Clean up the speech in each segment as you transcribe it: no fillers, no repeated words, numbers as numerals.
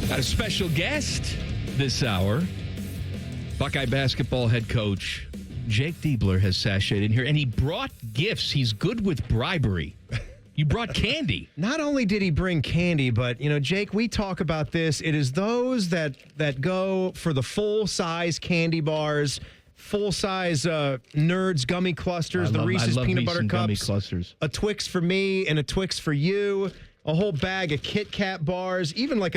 Got a special guest this hour. Buckeye basketball head coach Jake Diebler has sashayed in here, and he brought gifts. He's good with bribery. You brought candy. Not only did he bring candy, but, Jake, we talk about this. It is those that go for the full-size candy bars, full-size Nerds gummy clusters, the Reese's peanut butter cups, gummy clusters. A Twix for me and a Twix for you, a whole bag of Kit Kat bars, even like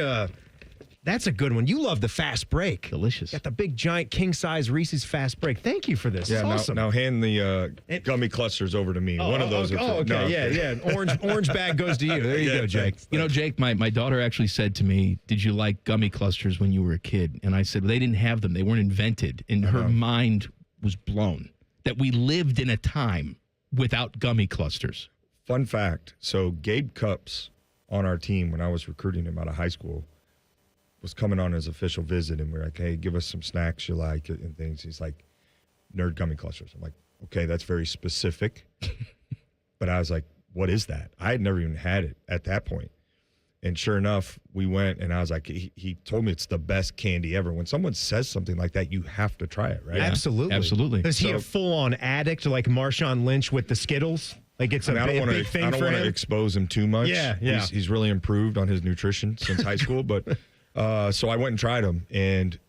that's a good one. You love the fast break. Delicious. Got the big, giant, king-size Reese's fast break. Thank you for this. Yeah, it's awesome. Now hand the gummy clusters over to me. One of those. Okay. Yeah. Orange bag goes to you. There you go, Jake. Thanks. Jake, my daughter actually said to me, did you like gummy clusters when you were a kid? And I said, well, they didn't have them. They weren't invented. And her mind was blown that we lived in a time without gummy clusters. Fun fact. So Gabe Cups on our team, when I was recruiting him out of high school, was coming on his official visit, and we're like, hey, give us some snacks you like and things. He's like, Nerd gummy clusters. I'm like, okay, that's very specific. But I was like, what is that? I had never even had it at that point. And sure enough, we went, and I was like, he told me it's the best candy ever. When someone says something like that, you have to try it, right? Yeah, absolutely. Is he a full-on addict like Marshawn Lynch with the Skittles? Like it's a big thing for him? I don't want to expose him too much. Yeah. He's really improved on his nutrition since high school, but so I went and tried them, and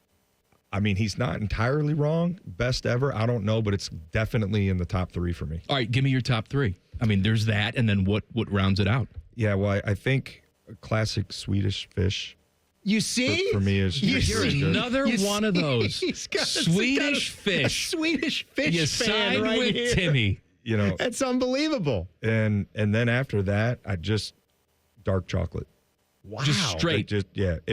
I mean, he's not entirely wrong. Best ever, I don't know, but it's definitely in the top 3 for me. All right, give me your top 3. I mean, there's that, and then what rounds it out? Yeah, well, I think a classic Swedish fish. You see? For me is You're another one of those Swedish fish. A Swedish fish you fan side right with here. Timmy. That's unbelievable. And then after that, I just dark chocolate. Wow. Just straight.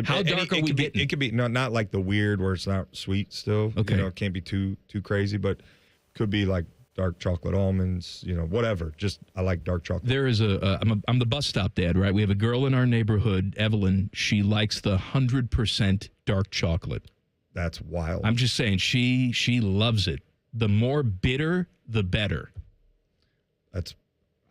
How dark are we getting? It could be not like the weird where it's not sweet still. Okay. It can't be too crazy, but could be like dark chocolate almonds, whatever. Just I like dark chocolate. There is I'm the bus stop dad, right? We have a girl in our neighborhood, Evelyn. She likes the 100% dark chocolate. That's wild. I'm just saying she loves it. The more bitter, the better. That's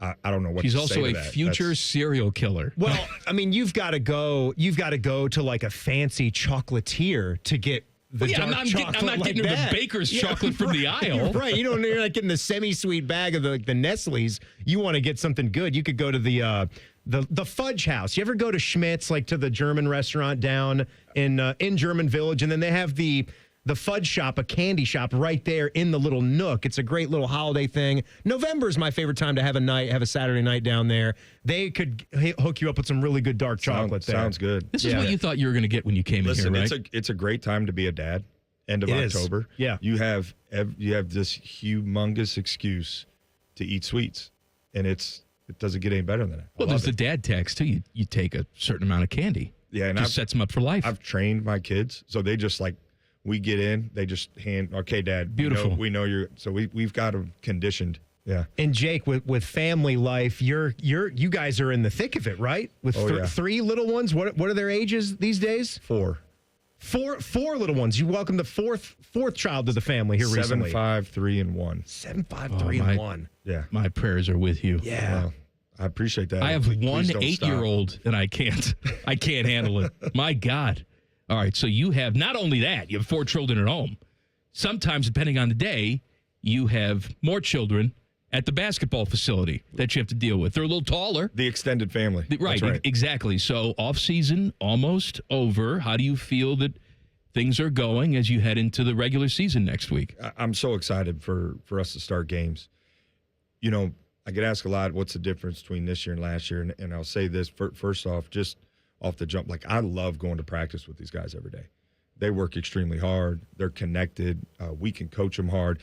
I don't know what She's to also say a to that. future serial killer. Well, I mean, you've got to go to like a fancy chocolatier to get the dark chocolate. I'm not getting her the baker's chocolate from the aisle. Right. You're not getting the semi-sweet bag of the Nestle's. You want to get something good. You could go to the Fudge House. You ever go to Schmidt's, like to the German restaurant down in German Village, and then they have the Fudge Shop, a candy shop right there in the little nook. It's a great little holiday thing. November is my favorite time to have a Saturday night down there. They could hook you up with some really good dark chocolate there. Sounds good. This is what you thought you were going to get when you came in here, right? It's a great time to be a dad. End of October. Yeah. You have this humongous excuse to eat sweets, and it doesn't get any better than that. Well, there's the dad tax too. You take a certain amount of candy. Yeah, and just sets them up for life. I've trained my kids, so they just like. We get in, they just hand, okay, Dad. Beautiful. We know you're, so we've got them conditioned. Yeah. And Jake, with family life, you guys are in the thick of it, right? With 3 little ones. What are their ages these days? 4. Four little ones. You welcome the fourth child to the family here recently. 7, 5, 3, and 1. 7, 5, 3, and 1. Yeah. My prayers are with you. Yeah. Well, I appreciate that. I have Please one don't 8-year-old, and I can't handle it. My God. All right, so you have not only that, you have 4 children at home. Sometimes, depending on the day, you have more children at the basketball facility that you have to deal with. They're a little taller. The extended family. Right, exactly. So off-season, almost over. How do you feel that things are going as you head into the regular season next week? I'm so excited for us to start games. I get asked a lot, what's the difference between this year and last year? And I'll say this, first off, just off the jump, like I love going to practice with these guys every day. They work extremely hard. They're connected. We can coach them hard.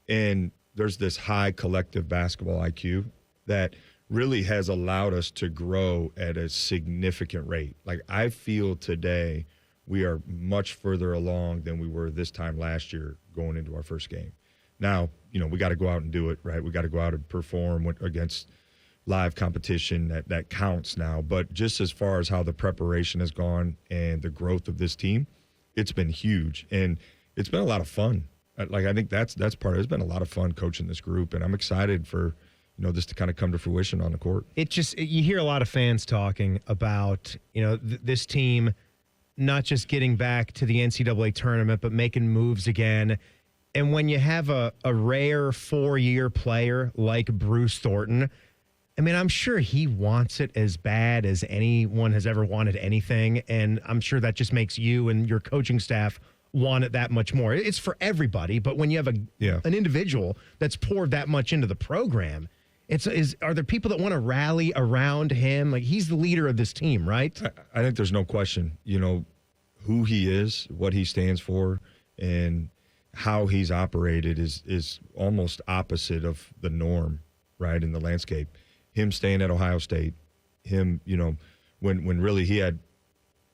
And there's this high collective basketball IQ that really has allowed us to grow at a significant rate. Like I feel today we are much further along than we were this time last year going into our first game. Now, we got to go out and do it, right? We got to go out and perform against live competition that counts now. But just as far as how the preparation has gone and the growth of this team, it's been huge. And it's been a lot of fun. Like, I think that's part of it. It's been a lot of fun coaching this group. And I'm excited for, this to kind of come to fruition on the court. You hear a lot of fans talking about, this team not just getting back to the NCAA tournament, but making moves again. And when you have a rare 4-year player like Bruce Thornton, I mean, I'm sure he wants it as bad as anyone has ever wanted anything. And I'm sure that just makes you and your coaching staff want it that much more. It's for everybody. But when you have an individual that's poured that much into the program, are there people that want to rally around him? Like, he's the leader of this team, right? I think there's no question, who he is, what he stands for, and how he's operated is almost opposite of the norm, right, in the landscape. Him staying at Ohio State, him, when really he had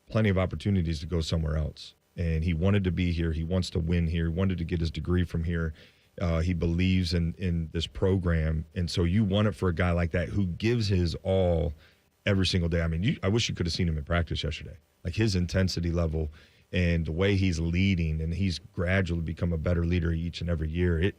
plenty of opportunities to go somewhere else. And he wanted to be here. He wants to win here. He wanted to get his degree from here. He believes in this program. And so you want it for a guy like that who gives his all every single day. I mean, I wish you could have seen him in practice yesterday. Like, his intensity level and the way he's leading, and he's gradually become a better leader each and every year.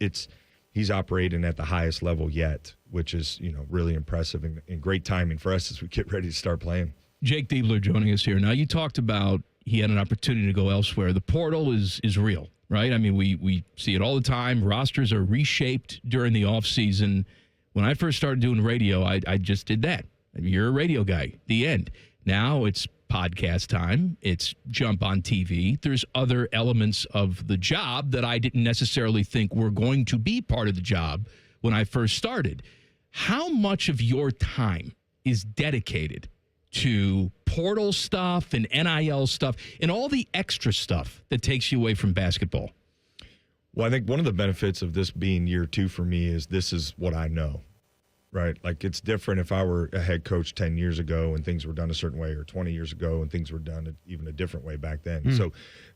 He's operating at the highest level yet, which is, really impressive and great timing for us as we get ready to start playing. Jake Diebler joining us here. Now, you talked about he had an opportunity to go elsewhere. The portal is real, right? I mean, we see it all the time. Rosters are reshaped during the offseason. When I first started doing radio, I just did that. You're a radio guy. The end. Now it's podcast time. It's jump on TV. There's other elements of the job that I didn't necessarily think were going to be part of the job when I first started. How much of your time is dedicated to portal stuff and NIL stuff and all the extra stuff that takes you away from basketball? Well, I think one of the benefits of this being year 2 for me is this is what I know, right? Like, it's different if I were a head coach 10 years ago and things were done a certain way, or 20 years ago and things were done even a different way back then. So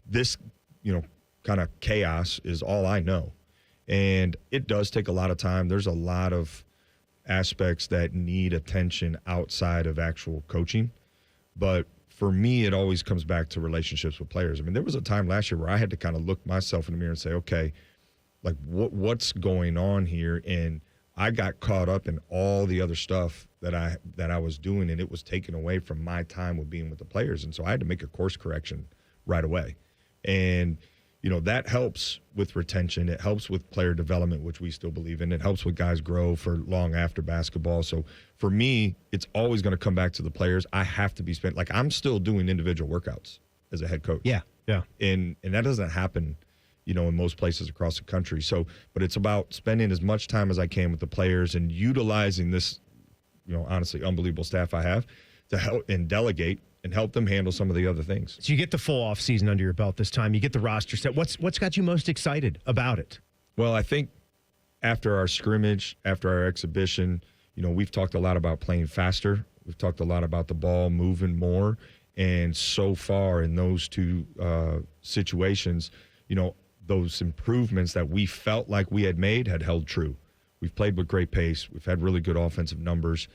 this, kind of chaos is all I know. And it does take a lot of time. There's a lot of aspects that need attention outside of actual coaching. But for me, it always comes back to relationships with players. I mean, there was a time last year where I had to kind of look myself in the mirror and say, okay, like, what's going on here? And I got caught up in all the other stuff that I was doing, and it was taken away from my time with being with the players. And so I had to make a course correction right away. And that helps with retention. It helps with player development, which we still believe in. It helps with guys grow for long after basketball. So for me, it's always going to come back to the players. I have to be spent. Like, I'm still doing individual workouts as a head coach. Yeah. And that doesn't happen, in most places across the country. So, but it's about spending as much time as I can with the players and utilizing this, honestly, unbelievable staff I have to help and delegate and help them handle some of the other things. So you get the full off season under your belt this time. You get the roster set. What's got you most excited about it? Well, I think after our scrimmage, after our exhibition, we've talked a lot about playing faster. We've talked a lot about the ball moving more. And so far in those two situations, those improvements that we felt like we had made had held true. We've played with great pace. We've had really good offensive numbers.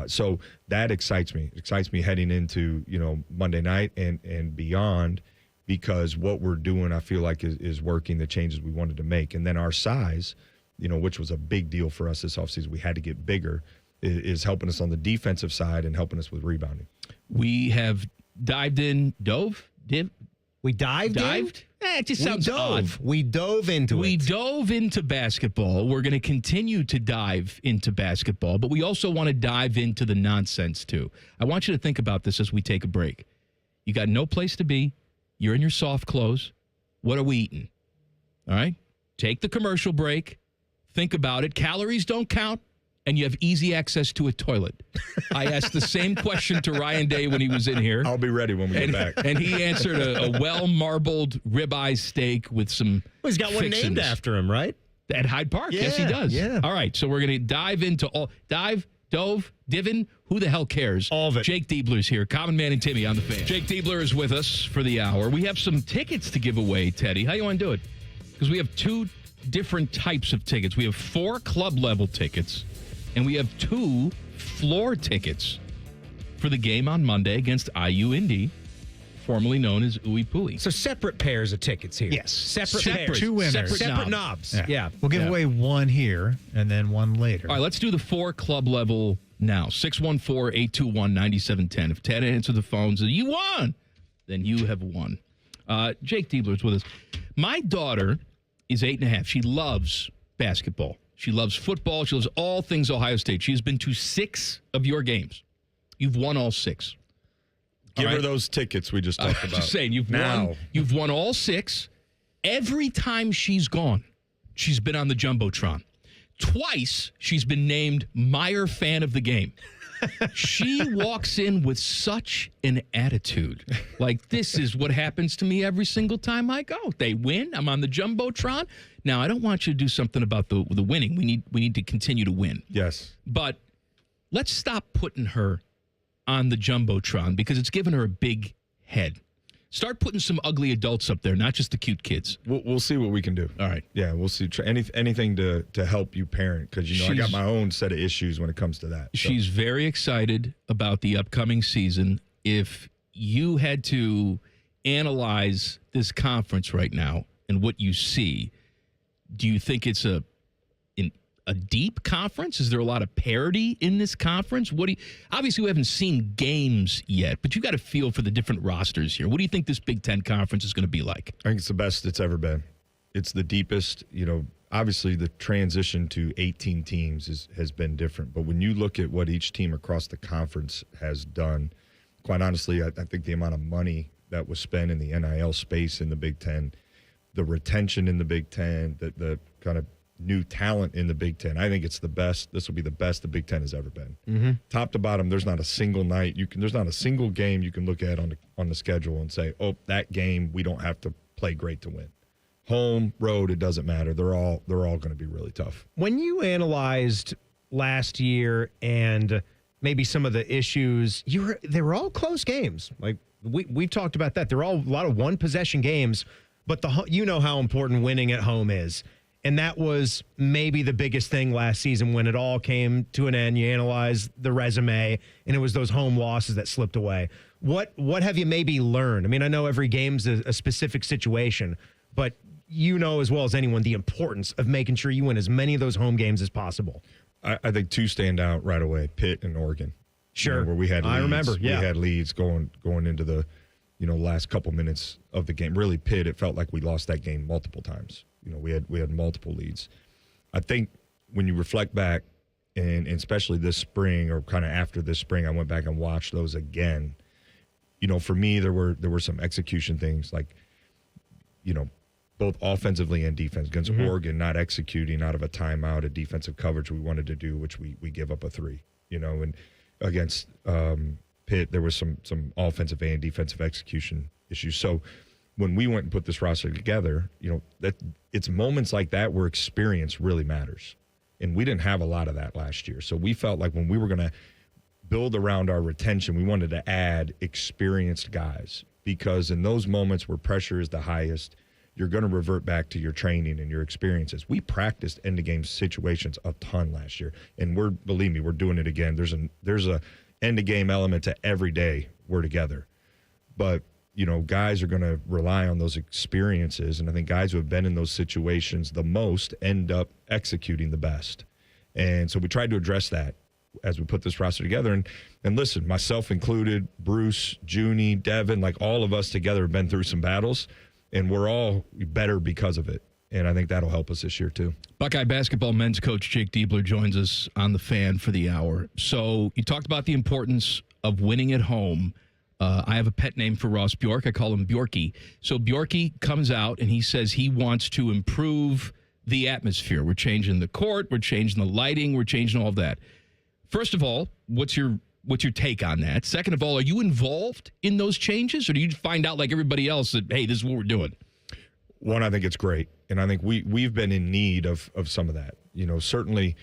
So that excites me. It excites me heading into, Monday night and beyond, because what we're doing, I feel like, is working, the changes we wanted to make. And then our size, which was a big deal for us this offseason, we had to get bigger, is helping us on the defensive side and helping us with rebounding. We have dived in, We dived? It just sounds odd. We dove into it. We dove into basketball. We're going to continue to dive into basketball, but we also want to dive into the nonsense, too. I want you to think about this as we take a break. You got no place to be. You're in your soft clothes. What are we eating? All right? Take the commercial break. Think about it. Calories don't count. And you have easy access to a toilet. I asked the same question to Ryan Day when he was in here. I'll be ready when we get back. And he answered a well-marbled ribeye steak with some he's got one named after him, right? At Hyde Park. Yeah, yes, he does. Yeah. All right, so we're going to dive into divin, who the hell cares? All of it. Jake Diebler's here. Common Man and Timmy on the Fan. Jake Diebler is with us for the hour. We have some tickets to give away, Teddy. How you want to do it? Because we have 2 different types of tickets. We have 4 club-level tickets. And we have 2 floor tickets for the game on Monday against IU Indy, formerly known as Ooey Pooey. So separate pairs of tickets here. Yes. Separate pairs. 2 winners. Separate knobs. Yeah. We'll give away 1 here and then 1 later. All right, let's do the 4 club level now. 614-821-9710. If Ted answered the phone and said, you won, then you have won. Jake Diebler is with us. My daughter is 8.5. She loves basketball. She loves football. She loves all things Ohio State. She has been to 6 of your games. You've won all 6. Give her those tickets we just talked about. Just saying, you've won all 6. Every time she's gone, she's been on the Jumbotron. Twice, she's been named Meyer Fan of the Game. She walks in with such an attitude. Like, this is what happens to me every single time I go. They win. I'm on the Jumbotron. Now, I don't want you to do something about the winning. We need to continue to win. Yes. But let's stop putting her on the Jumbotron because it's given her a big head. Start putting some ugly adults up there, not just the cute kids. We'll see what we can do. All right. Yeah, we'll see. Anything to help you parent, because, I got my own set of issues when it comes to that. So. She's very excited about the upcoming season. If you had to analyze this conference right now and what you see, do you think it's a deep conference? Is there a lot of parity in this conference? Obviously, we haven't seen games yet, but you got a feel for the different rosters here. What do you think this Big Ten conference is going to be like? I think it's the best it's ever been. It's the deepest. Obviously, the transition to 18 teams has been different. But when you look at what each team across the conference has done, quite honestly, I think the amount of money that was spent in the NIL space in the Big Ten, the retention in the Big Ten, the kind of new talent in the Big Ten. I think it's the best. This will be the best the Big Ten has ever been. Mm-hmm. Top to bottom, there's not a single night there's not a single game you can look at on the schedule and say, oh, that game we don't have to play great to win. Home, road, it doesn't matter. They're all going to be really tough. When you analyzed last year and maybe some of the issues, they were all close games. Like we've talked about that. They're all a lot of one possession games, but you know how important winning at home is. And that was maybe the biggest thing last season when it all came to an end. You analyze the resume, and it was those home losses that slipped away. What have you maybe learned? I mean, I know every game's a specific situation, but you know as well as anyone the importance of making sure you win as many of those home games as possible. I think 2 stand out right away, Pitt and Oregon. Sure. Where we had leads. I remember, yeah. We had leads going into the last couple minutes of the game. Really, Pitt, it felt like we lost that game multiple times. We had multiple leads. I think when you reflect back, and especially this spring or kind of after this spring, I went back and watched those again. For me, there were some execution things like, both offensively and defense against Oregon, not executing out of a timeout, a defensive coverage we wanted to do, which we give up a 3. And against Pitt, there was some offensive and defensive execution issues. So when we went and put this roster together, that it's moments like that where experience really matters. And we didn't have a lot of that last year. So we felt like when we were going to build around our retention, we wanted to add experienced guys, because in those moments where pressure is the highest, you're going to revert back to your training and your experiences. We practiced end-of-game situations a ton last year, and believe me, we're doing it again. There's a end-of-game element to every day we're together. But guys are going to rely on those experiences, and I think guys who have been in those situations the most end up executing the best. And so we tried to address that as we put this roster together. And listen, myself included, Bruce, Junie, Devin, like all of us together have been through some battles, and we're all better because of it. And I think that'll help us this year too. Buckeye basketball men's coach Jake Diebler joins us on the Fan for the hour. So you talked about the importance of winning at home. I have a pet name for Ross Bjork. I call him Bjorky. So Bjorky comes out and he says he wants to improve the atmosphere. We're changing the court. We're changing the lighting. We're changing all of that. First of all, what's your take on that? Second of all, are you involved in those changes, or do you find out like everybody else that, hey, this is what we're doing? One, I think it's great. And I think we've been in need of some of that. Certainly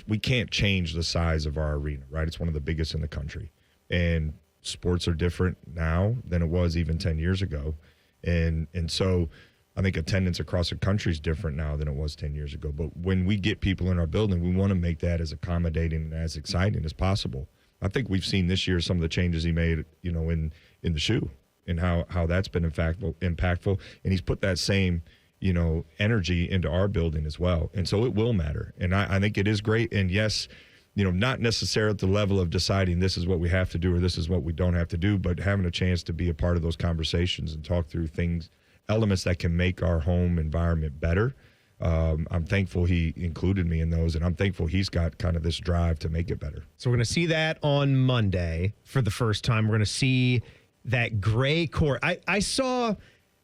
we can't change the size of our arena, right? It's one of the biggest in the country. And sports are different now than it was even 10 years ago. And so I think attendance across the country is different now than it was 10 years ago. But when we get people in our building, we want to make that as accommodating and as exciting as possible. I think we've seen this year some of the changes he made, in the shoe and how that's been impactful. And he's put that same, energy into our building as well. And so it will matter. And I think it is great. And yes, not necessarily at the level of deciding this is what we have to do or this is what we don't have to do, but having a chance to be a part of those conversations and talk through elements that can make our home environment better. I'm thankful he included me in those, and I'm thankful he's got kind of this drive to make it better. So we're going to see that on Monday for the first time. We're going to see that gray court. I saw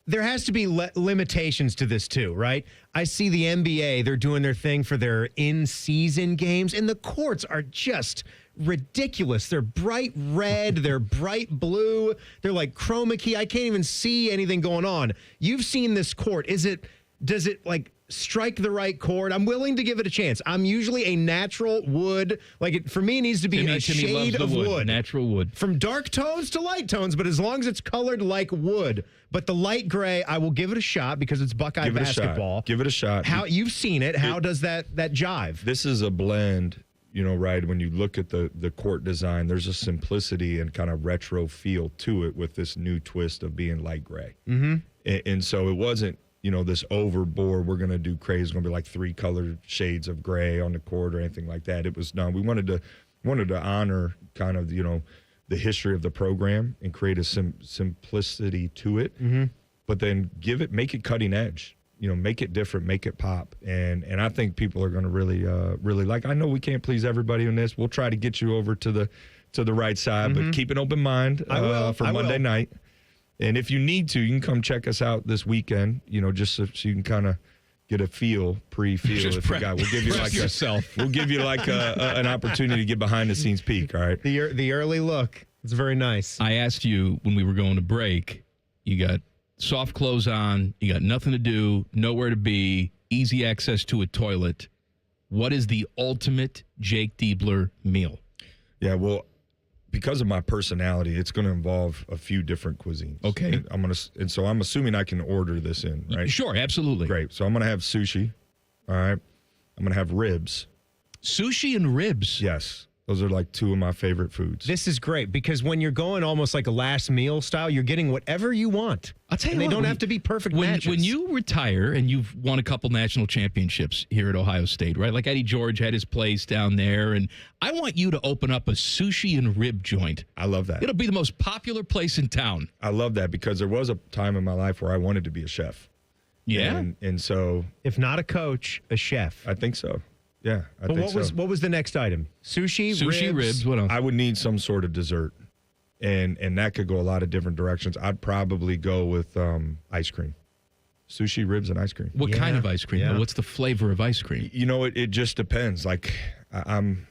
there has to be limitations to this too, right? I see the NBA, they're doing their thing for their in-season games, and the courts are just ridiculous. They're bright red, they're bright blue, they're like chroma key. I can't even see anything going on. You've seen this court. Does it like strike the right chord? I'm willing to give it a chance. I'm usually a natural wood. For me, it needs to be a shade of wood. Natural wood. From dark tones to light tones, but as long as it's colored like wood. But the light gray, I will give it a shot because it's Buckeye basketball. Give it a shot. How you've seen it. How does that jive? This is a blend, right? When you look at the court design, there's a simplicity and kind of retro feel to it with this new twist of being light gray. Mm-hmm. And so it wasn't, this overboard, we're going to do crazy. It's going to be like 3 color shades of gray on the court or anything like that. It was, no, we wanted to honor kind of, the history of the program and create a simplicity to it, but then make it cutting edge, make it different, make it pop. And I think people are going to really like, I know we can't please everybody in this. We'll try to get you over to the right side, but keep an open mind for Monday night. And if you need to, you can come check us out this weekend, just so you can kind of get a pre-feel. Just if you got, we'll give you like yourself. We'll give you like an opportunity to get behind the scenes peek. All right. The early look. It's very nice. I asked you when we were going to break, you got soft clothes on, you got nothing to do, nowhere to be, easy access to a toilet. What is the ultimate Jake Diebler meal? Yeah, well, because of my personality, it's going to involve a few different cuisines. Okay. And so I'm assuming I can order this in, right? Sure, absolutely. Great. So I'm going to have sushi. All right. I'm going to have ribs. Sushi and ribs. Yes. Those are like 2 of my favorite foods. This is great because when you're going almost like a last meal style, you're getting whatever you want. I'll tell you what, they don't have to be perfect matches. When you retire and you've won a couple national championships here at Ohio State, right? Like Eddie George had his place down there, and I want you to open up a sushi and rib joint. I love that. It'll be the most popular place in town. I love that because there was a time in my life where I wanted to be a chef. Yeah. And so, if not a coach, a chef. I think so. Yeah, I think so. What was the next item? Sushi, ribs. What else? I would need some sort of dessert, and that could go a lot of different directions. I'd probably go with ice cream, sushi, ribs, and ice cream. What kind of ice cream? Yeah. What's the flavor of ice cream? It just depends. Like I'm.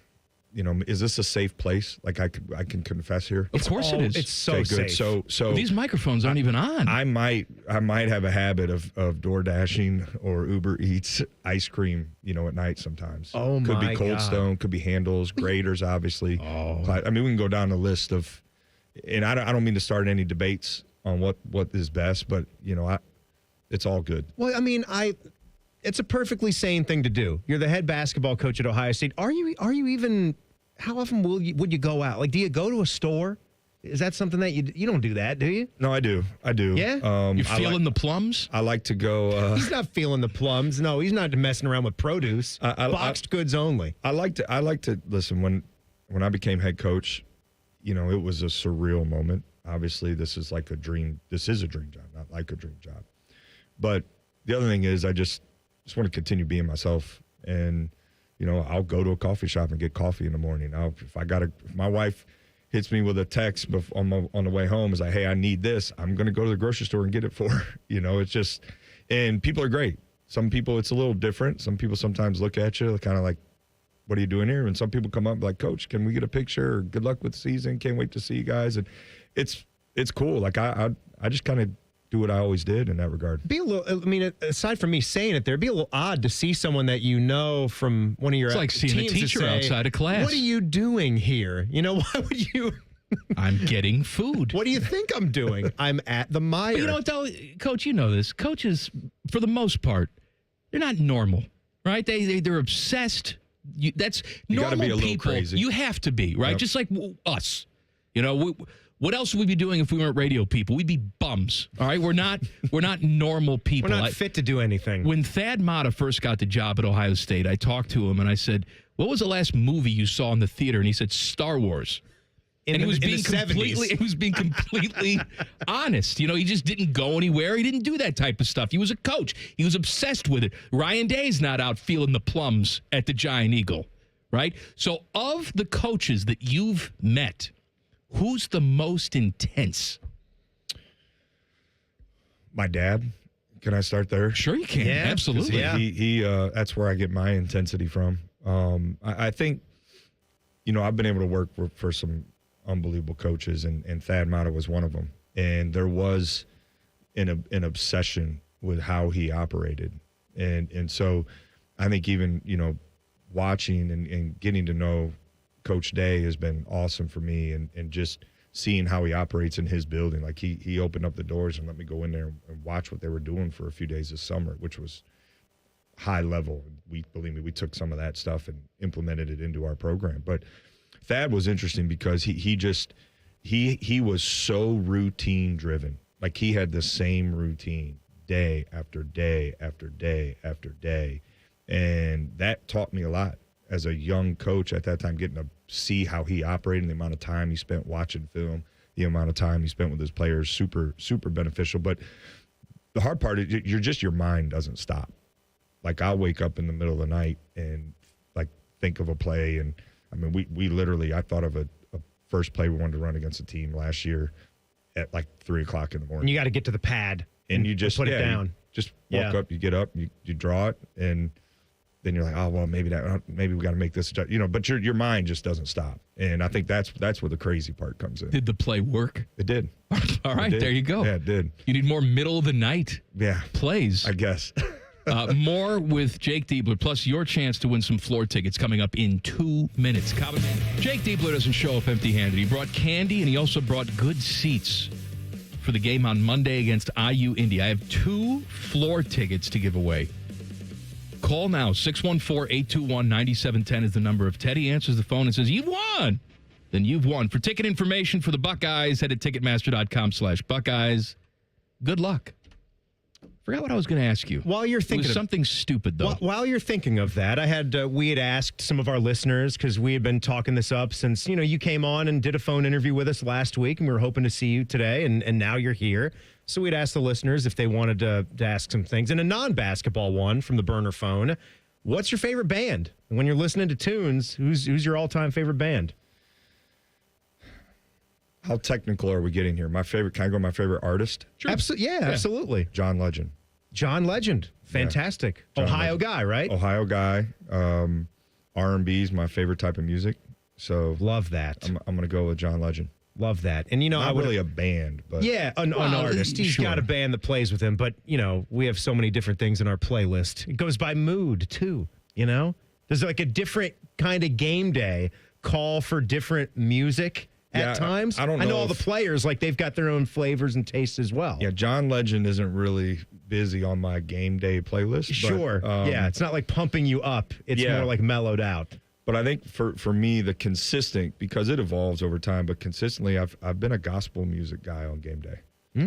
Is this a safe place? Like I can confess here. Of course it is. It's so okay, safe. good. So these microphones aren't even on. I might have a habit of door dashing or Uber Eats ice cream, at night sometimes. Oh my God. Could be Cold God. Stone, could be Handles, Graders, obviously. Oh. I mean, we can go down the list of, and I don't mean to start any debates on what is best, but it's all good. Well, I mean, it's a perfectly sane thing to do. You're the head basketball coach at Ohio State. Are you even? How often would you go out? Like, do you go to a store? Is that something that you don't do that, do you? No, I do. Yeah? You're feeling the plums? I like to go. He's not feeling the plums. No, he's not messing around with produce. Boxed goods only. I like to listen when I became head coach. It was a surreal moment. Obviously, this is like a dream. This is a dream job, not like a dream job. But the other thing is, I just want to continue being myself, and I'll go to a coffee shop and get coffee in the morning. If my wife hits me with a text on the way home, is like, hey, I need this, I'm going to go to the grocery store and get it for her. It's just, and people are great. Some people, it's a little different. Some people sometimes look at you kind of like, what are you doing here? And some people come up like, Coach, can we get a picture? Or, good luck with the season. Can't wait to see you guys. And it's cool. Like I just kind of do what I always did in that regard. Aside from me saying it, it'd be a little odd to see someone that from one of your It's like seeing a teacher say, outside of class. What are you doing here? Why would you? I'm getting food. What do you think I'm doing? I'm at the Meijer. But you know what, though, Coach, you know this. Coaches, for the most part, they're not normal, right? They're obsessed. That's you normal gotta be a little people. crazy. You have to be, right? Yep. Just like us. What else would we be doing if we weren't radio people? We'd be bums. All right, we're not normal people. We're not fit to do anything. When Thad Matta first got the job at Ohio State, I talked to him and I said, "What was the last movie you saw in the theater?" And he said, "Star Wars." He was being completely honest. You know, he just didn't go anywhere. He didn't do that type of stuff. He was a coach. He was obsessed with it. Ryan Day's not out feeling the plums at the Giant Eagle, right? So of the coaches that you've met, who's the most intense? My dad. Can I start there? Sure you can. Yeah, Absolutely. yeah. He that's where I get my intensity from. I think, I've been able to work for some unbelievable coaches, and Thad Matta was one of them. And there was an obsession with how he operated. And so I think even, watching and getting to know Coach Day has been awesome for me, and just seeing how he operates in his building. Like he opened up the doors and let me go in there and watch what they were doing for a few days this summer, which was high level. Believe me, we took some of that stuff and implemented it into our program. But Thad was interesting because he was so routine driven. Like he had the same routine day after day after day after day. And that taught me a lot as a young coach at that time, getting to see how he operated, the amount of time he spent watching film, the amount of time he spent with his players, super, super beneficial. But the hard part is your mind doesn't stop. Like I'll wake up in the middle of the night and like think of a play. And I mean, we literally, I thought of a first play we wanted to run against a team last year at like 3:00 in the morning. And you got to get to the pad and you just put it down. You just walk up, you get up, you draw it, and then you're like, oh well, maybe we got to make this, But your mind just doesn't stop, and I think that's where the crazy part comes in. Did the play work? It did. All right, there you go. Yeah, it did. You need more middle of the night plays. I guess. More with Jake Diebler, plus your chance to win some floor tickets coming up in 2 minutes. Common Man. Jake Diebler doesn't show up empty-handed. He brought candy, and he also brought good seats for the game on Monday against IU Indy. I have 2 floor tickets to give away. Call now. 614-821-9710 is the number. If Teddy answers the phone and says, "You've won," then you've won. For ticket information for the Buckeyes, head to Ticketmaster.com/Buckeyes. Good luck. Forgot what I was going to ask you. While you're thinking it was something stupid, though. While you're thinking of that, we had asked some of our listeners, because we had been talking this up since, you came on and did a phone interview with us last week, and we were hoping to see you today, and now you're here. So we'd asked the listeners if they wanted to ask some things. And a non-basketball one from the burner phone. What's your favorite band? And when you're listening to tunes, who's your all-time favorite band? How technical are we getting here? Can I go my favorite artist? Sure. Absolutely. John Legend. John Legend. Fantastic. Yeah. Ohio guy, right? Ohio guy. R&B is my favorite type of music. So love that. I'm going to go with John Legend. Love that. And, not really a band, but. Yeah, an artist. He's got a band that plays with him. But, we have so many different things in our playlist. It goes by mood, too, There's like a different kind of game day call for different music at times. I don't know. I know all the players, like, they've got their own flavors and tastes as well. Yeah, John Legend isn't really busy on my game day playlist. Sure. But, it's not like pumping you up. It's more like mellowed out. But I think for me, the consistent, because it evolves over time, but consistently, I've been a gospel music guy on game day.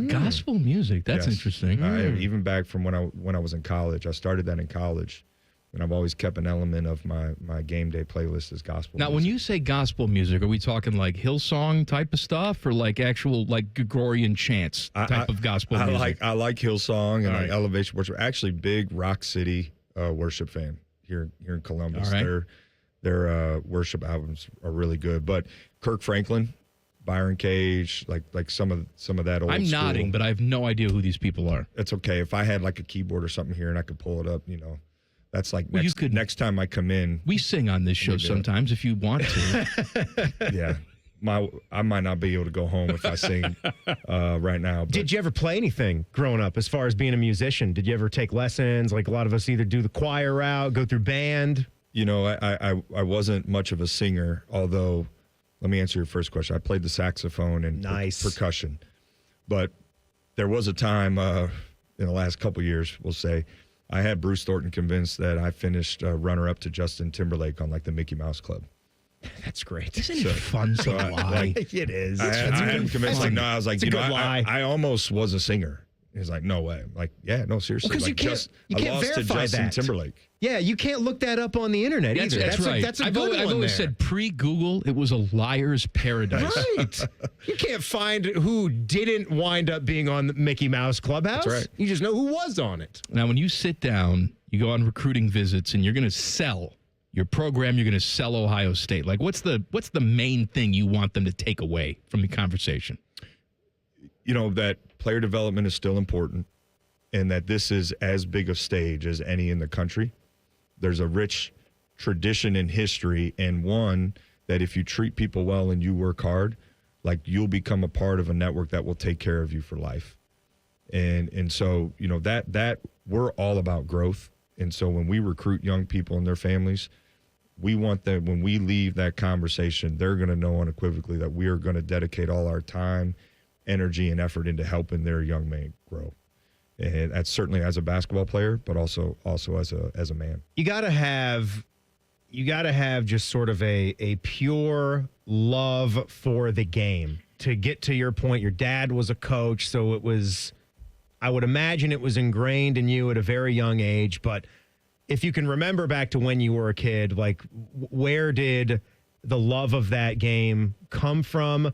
Gospel music. That's interesting. Even back from when I was in college. I started that in college. And I've always kept an element of my game day playlist as gospel music. Now, when you say gospel music, are we talking like Hillsong type of stuff, or like actual like Gregorian chants type of gospel music? I like Hillsong and like Elevation Worship. Actually, big Rock City worship fan here in Columbus. All right. Their worship albums are really good. But Kirk Franklin, Byron Cage, like some of that old. I'm nodding, but I have no idea who these people are. It's okay if I had like a keyboard or something here and I could pull it up. That's like next time I come in. We sing on this show sometimes if you want to. Yeah. I might not be able to go home if I sing right now. But. Did you ever play anything growing up as far as being a musician? Did you ever take lessons? Like a lot of us either do the choir route, go through band. I wasn't much of a singer, although let me answer your first question. I played the saxophone and percussion. But there was a time in the last couple of years, we'll say, I had Bruce Thornton convinced that I finished runner-up to Justin Timberlake on like the Mickey Mouse Club. That's great. Isn't it fun to lie? It is. I had him convinced. Like, no, I was like, It's a good lie. I almost was a singer. He's like, no way. I'm like, yeah, no, seriously. Because like, you can't I lost to verify Justin that. Timberlake. Yeah, you can't look that up on the internet either. That's right. That's a I've good I've one always there. said pre-Google, it was a liar's paradise. Right. You can't find who didn't wind up being on the Mickey Mouse Clubhouse. That's right. You just know who was on it. Now, when you sit down, you go on recruiting visits, and you're going to sell your program. You're going to sell Ohio State. Like, what's the main thing you want them to take away from the conversation? You know, that player development is still important, and that this is as big a stage as any in the country. There's a rich tradition and history, and one that if you treat people well and you work hard, like, you'll become a part of a network that will take care of you for life. And so, you know, that we're all about growth. And so when we recruit young people and their families, we want them, when we leave that conversation, they're going to know unequivocally that we are going to dedicate all our time, energy, and effort into helping their young man grow. And that's certainly as a basketball player, but also as a man. You gotta have just sort of a pure love for the game. To get to your point, your dad was a coach, so it was, I would imagine it was ingrained in you at a very young age. But if you can remember back to when you were a kid, like, where did the love of that game come from?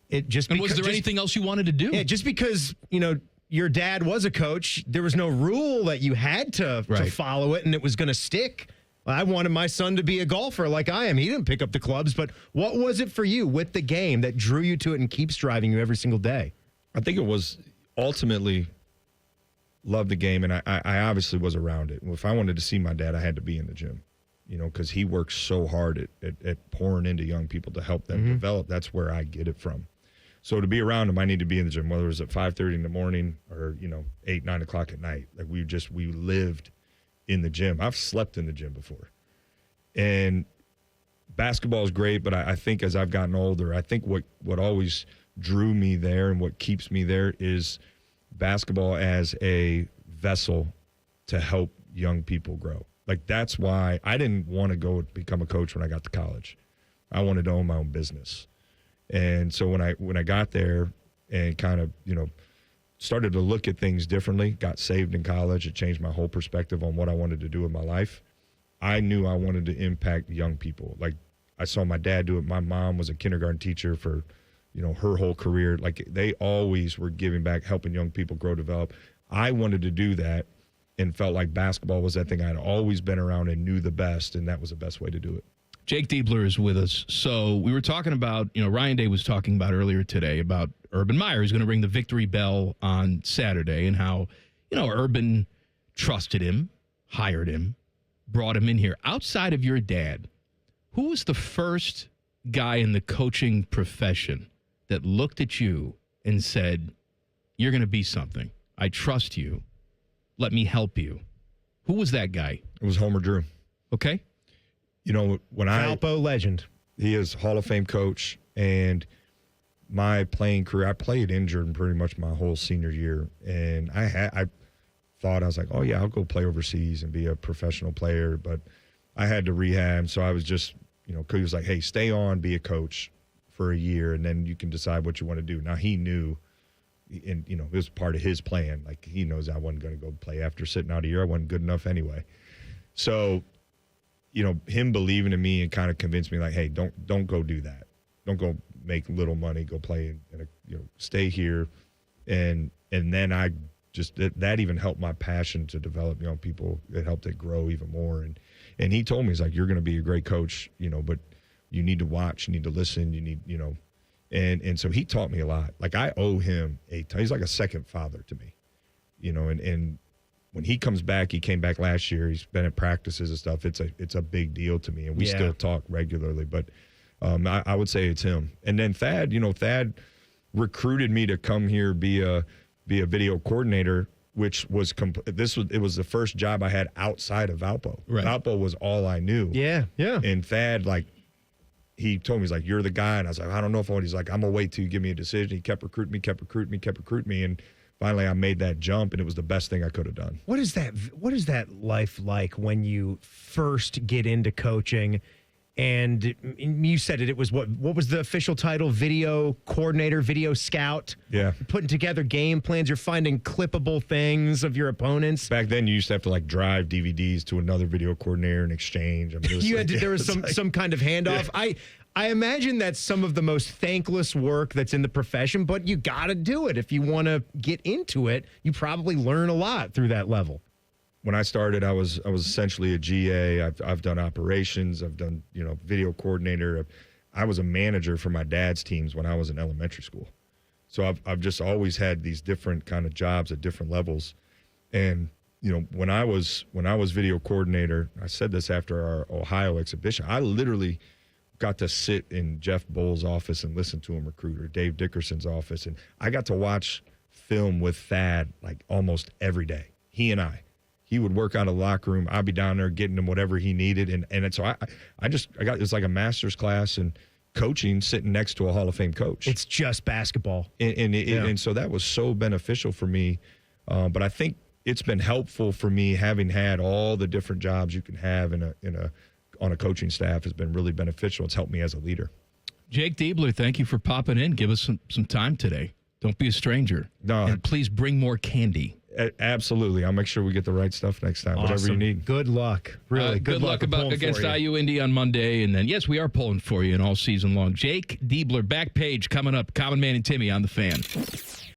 It just And was there anything else you wanted to do? Yeah, just because, you know, your dad was a coach, there was no rule that you had to follow it and it was going to stick. I wanted my son to be a golfer like I am. He didn't pick up the clubs, but what was it for you with the game that drew you to it and keeps driving you every single day? I think it was ultimately love the game, and I obviously was around it. If I wanted to see my dad, I had to be in the gym, you know, because he works so hard at pouring into young people to help them develop. That's where I get it from. So to be around him, I need to be in the gym, whether it was at 5:30 in the morning or, you know, 8, 9 o'clock at night. Like, we lived in the gym. I've slept in the gym before. And basketball is great, but I think as I've gotten older, I think what always drew me there and what keeps me there is basketball as a vessel to help young people grow. Like, that's why I didn't want to go become a coach when I got to college. I wanted to own my own business. And so when I got there and kind of, you know, started to look at things differently, got saved in college, it changed my whole perspective on what I wanted to do with my life. I knew I wanted to impact young people. Like, I saw my dad do it. My mom was a kindergarten teacher for, you know, her whole career. Like, they always were giving back, helping young people grow, develop. I wanted to do that and felt like basketball was that thing I'd always been around and knew the best, and that was the best way to do it. Jake Diebler is with us. So we were talking about, you know, Ryan Day was talking about earlier today about Urban Meyer, who's going to ring the victory bell on Saturday, and how, you know, Urban trusted him, hired him, brought him in here. Outside of your dad, who was the first guy in the coaching profession that looked at you and said, you're going to be something. I trust you. Let me help you. Who was that guy? It was Homer Drew. Okay. You know, when Valpo legend. He is Hall of Fame coach, and my playing career, I played injured pretty much my whole senior year, and I thought, I was like, oh yeah, I'll go play overseas and be a professional player, but I had to rehab, so I was just, you know, he was like, hey, stay on, be a coach for a year, and then you can decide what you want to do. Now, he knew, and, you know, it was part of his plan. Like, he knows I wasn't going to go play after sitting out a year. I wasn't good enough anyway. So, you know, him believing in me and kind of convinced me, like, hey, don't go do that. Don't go make little money. Go play and you know, stay here. And then I just, that even helped my passion to develop young people. It helped it grow even more. And he told me, he's like, you're going to be a great coach, you know, but you need to watch, you need to listen, you need, you know. And so he taught me a lot. Like, I owe him he's like a second father to me, you know, and when he comes back, he came back last year. He's been at practices and stuff. It's a big deal to me, and we still talk regularly. But I would say it's him. And then Thad, you know, Thad recruited me to come here be a video coordinator, which was it was the first job I had outside of Valpo. Right. Valpo was all I knew. Yeah. And Thad, like, he told me, he's like, you're the guy. And I was like, I don't know if I want. He's like, I'm gonna wait till you give me a decision. He kept recruiting me, and finally, I made that jump, and it was the best thing I could have done. What is that life like when you first get into coaching And you said it was what was the official title? Video coordinator, video scout. Yeah. Putting together game plans. You're finding clippable things of your opponents. Back then, you used to have to like drive DVDs to another video coordinator in exchange. I mean, You had to, there was some kind of handoff. Yeah. I imagine that's some of the most thankless work that's in the profession, but you got to do it. If you want to get into it, you probably learn a lot through that level. When I started, I was essentially a GA. I've done operations. I've done video coordinator. I was a manager for my dad's teams when I was in elementary school. So I've just always had these different kind of jobs at different levels. And when I was video coordinator, I said this after our Ohio exhibition. I literally got to sit in Jeff Bull's office and listen to him recruit, or Dave Dickerson's office, and I got to watch film with Thad like almost every day. He and I. He would work out of the locker room. I'd be down there getting him whatever he needed. And so I got, it's like a master's class in coaching sitting next to a Hall of Fame coach. It's just basketball. And so that was so beneficial for me. But I think it's been helpful for me having had all the different jobs you can have on a coaching staff has been really beneficial. It's helped me as a leader. Jake Diebler, thank you for popping in. Give us some time today. Don't be a stranger. No. And please bring more candy. Absolutely. I'll make sure we get the right stuff next time. Whatever you need. Good luck. Really, good luck against IU Indy on Monday. And then, yes, we are pulling for you and all season long. Jake Diebler, back page coming up. Common Man and Timmy on the Fan.